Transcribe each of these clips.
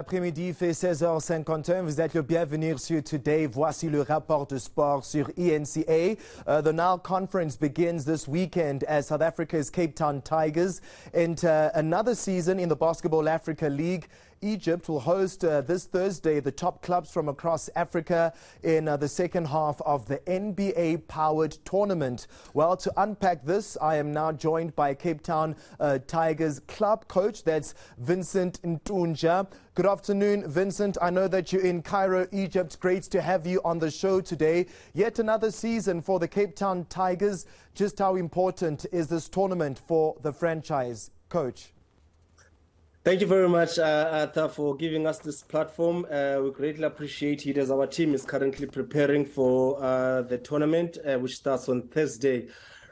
Après-midi, il fait 16h51. Vous êtes le bienvenu sur Today. Voici le rapport de sport sur eNCA. The Nile Conference begins this weekend as South Africa's Cape Town Tigers enter another season in the Basketball Africa League. Egypt will host this Thursday the top clubs from across Africa in the second half of the NBA-powered tournament. Well, to unpack this, I am now joined by Cape Town Tigers club coach. That's Vincent Ntunja. Good afternoon, Vincent. I know that you're in Cairo, Egypt. Great to have you on the show today. Yet another season for the Cape Town Tigers. Just how important is this tournament for the franchise, coach? Thank you very much, Arthur, for giving us this platform. We greatly appreciate it as our team is currently preparing for the tournament, which starts on Thursday.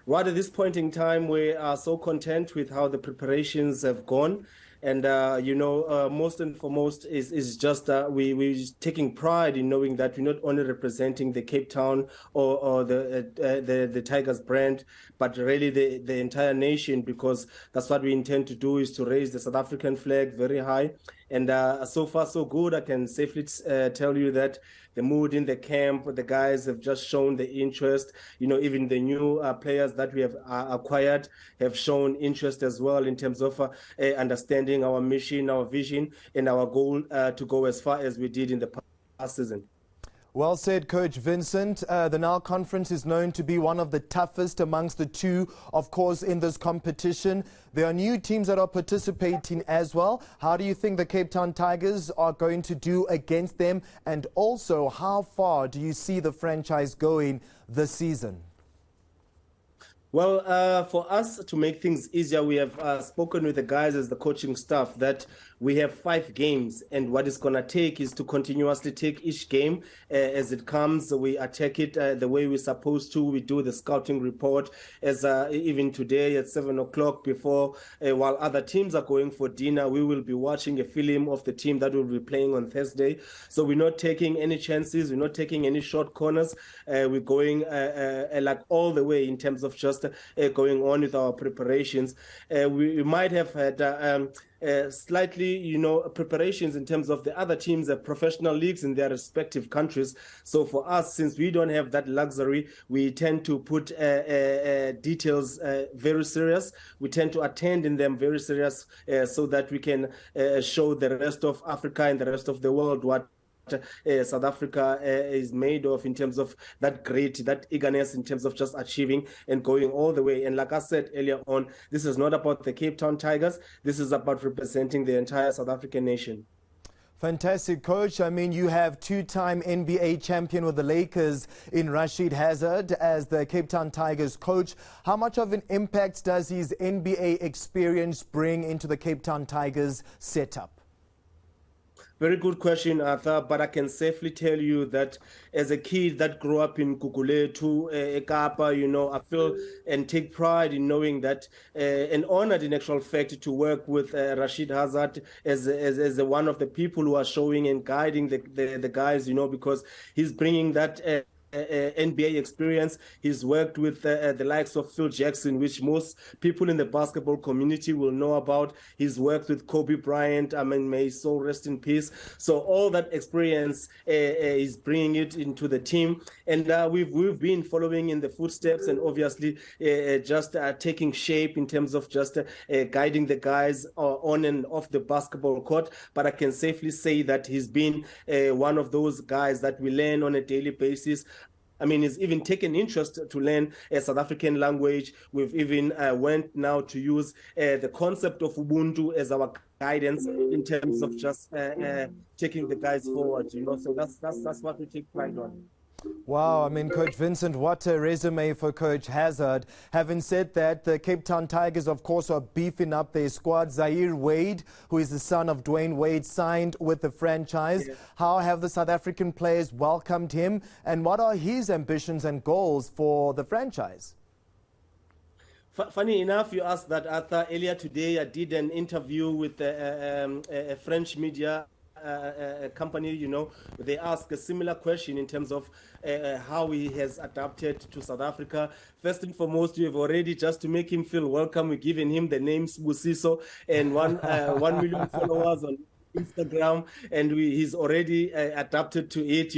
Right at this point in time, we are so content with how the preparations have gone. And, most and foremost is just we're taking pride in knowing that we're not only representing the Cape Town or the Tigers brand, but really the entire nation, because that's what we intend to do, is to raise the South African flag very high. And so far, so good. I can safely tell you that the mood in the camp, the guys have just shown the interest. Even the new players that we have acquired have shown interest as well in terms of understanding our mission, our vision, and our goal to go as far as we did in the past season. Well said, Coach Vincent. The Nile Conference is known to be one of the toughest amongst the two, of course, in this competition. There are new teams that are participating as well. How do you think the Cape Town Tigers are going to do against them? And also, how far do you see the franchise going this season? Well, for us to make things easier, we have spoken with the guys as the coaching staff that we have 5 games, and what it's going to take is to continuously take each game as it comes. We attack it the way we're supposed to. We do the scouting report as even today at 7 o'clock before, while other teams are going for dinner, we will be watching a film of the team that will be playing on Thursday. So we're not taking any chances. We're not taking any short corners. We're going like all the way in terms of just going on with our preparations. We might have had slightly, preparations in terms of the other teams, professional leagues in their respective countries. So for us, since we don't have that luxury, we tend to put details very serious. We tend to attend in them very serious so that we can show the rest of Africa and the rest of the world what South Africa is made of in terms of that eagerness in terms of just achieving and going all the way. And like I said earlier on, this is not about the Cape Town Tigers. This is about representing the entire South African nation. Fantastic, Coach. I mean, you have 2-time NBA champion with the Lakers in Rashid Hazard as the Cape Town Tigers coach. How much of an impact does his NBA experience bring into the Cape Town Tigers setup? Very good question, Arthur, but I can safely tell you that as a kid that grew up in Gugulethu, Ekapa, I feel and take pride in knowing that and honored in actual fact to work with Rashid Hazard as one of the people who are showing and guiding the guys, because he's bringing that NBA experience. He's worked with the likes of Phil Jackson, which most people in the basketball community will know about. He's worked with Kobe Bryant. I mean, may his soul rest in peace. So all that experience is bringing it into the team, and we've been following in the footsteps, and obviously just taking shape in terms of just guiding the guys on and off the basketball court. But I can safely say that he's been one of those guys that we learn on a daily basis. I mean, he's even taken interest to learn a South African language. We've even went now to use the concept of Ubuntu as our guidance in terms of just taking the guys forward. So that's what we take pride on. Wow, I mean, Coach Vincent, what a resume for Coach Hazard. Having said that, the Cape Town Tigers, of course, are beefing up their squad. Zaire Wade, who is the son of Dwayne Wade, signed with the franchise. Yeah. How have the South African players welcomed him, and what are his ambitions and goals for the franchise? Funny enough, you asked that, Arthur. Earlier today, I did an interview with a French media company. They ask a similar question in terms of how he has adapted to South Africa. First and foremost, we have already, just to make him feel welcome, we've given him the name Busiso, and 1 million followers on Instagram, and he's already adapted to it,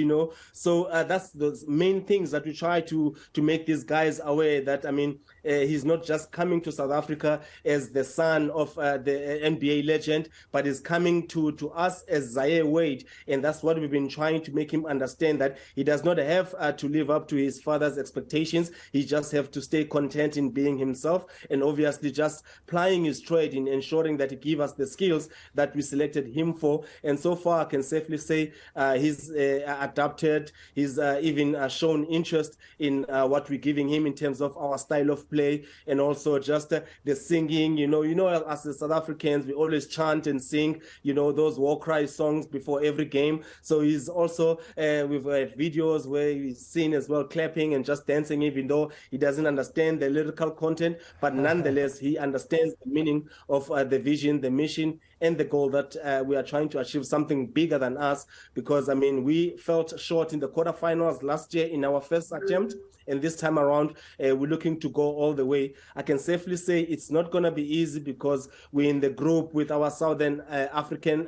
So that's the main things that we try to make these guys aware that, I mean, he's not just coming to South Africa as the son of the NBA legend, but is coming to us as Zaire Wade. And that's what we've been trying to make him understand, that he does not have to live up to his father's expectations. He just have to stay content in being himself, and obviously just plying his trade in ensuring that he give us the skills that we selected him for. And so far, I can safely say he's adapted. He's even shown interest in what we're giving him in terms of our style of play, and also just the singing. As the South Africans, we always chant and sing, those war cry songs before every game. So he's also with videos where he's seen as well clapping and just dancing, even though he doesn't understand the lyrical content, but nonetheless he understands the meaning of the vision, the mission, and the goal that we are trying to achieve something bigger than us. Because, I mean, we felt short in the quarterfinals last year in our first attempt, and this time around we're looking to go all the way. I can safely say it's not going to be easy, because we're in the group with our Southern African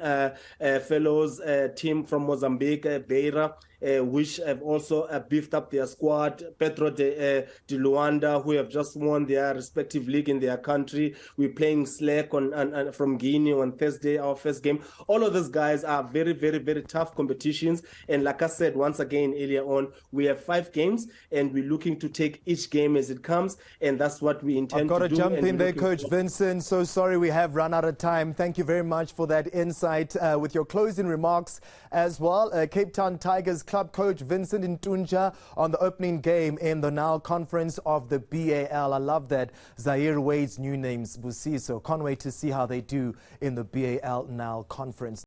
fellows, team from Mozambique, Beira, which have also beefed up their squad. Petro de Luanda, who have just won their respective league in their country. We're playing Slack from Guinea on Thursday, our first game. All of those guys are very, very, very tough competitions. And like I said once again earlier on, we have 5 games, and we're looking to take each game as it comes. And that's what we intend to do. I've got to jump in there, Coach Vincent. So sorry we have run out of time. Thank you very much for that insight. With your closing remarks as well, Cape Town Tigers club coach Vincent Ntunja on the opening game in the Nile Conference of the BAL. I love that. Zaire Wade's new name's Busiso. Can't wait to see how they do in the BAL Nile Conference.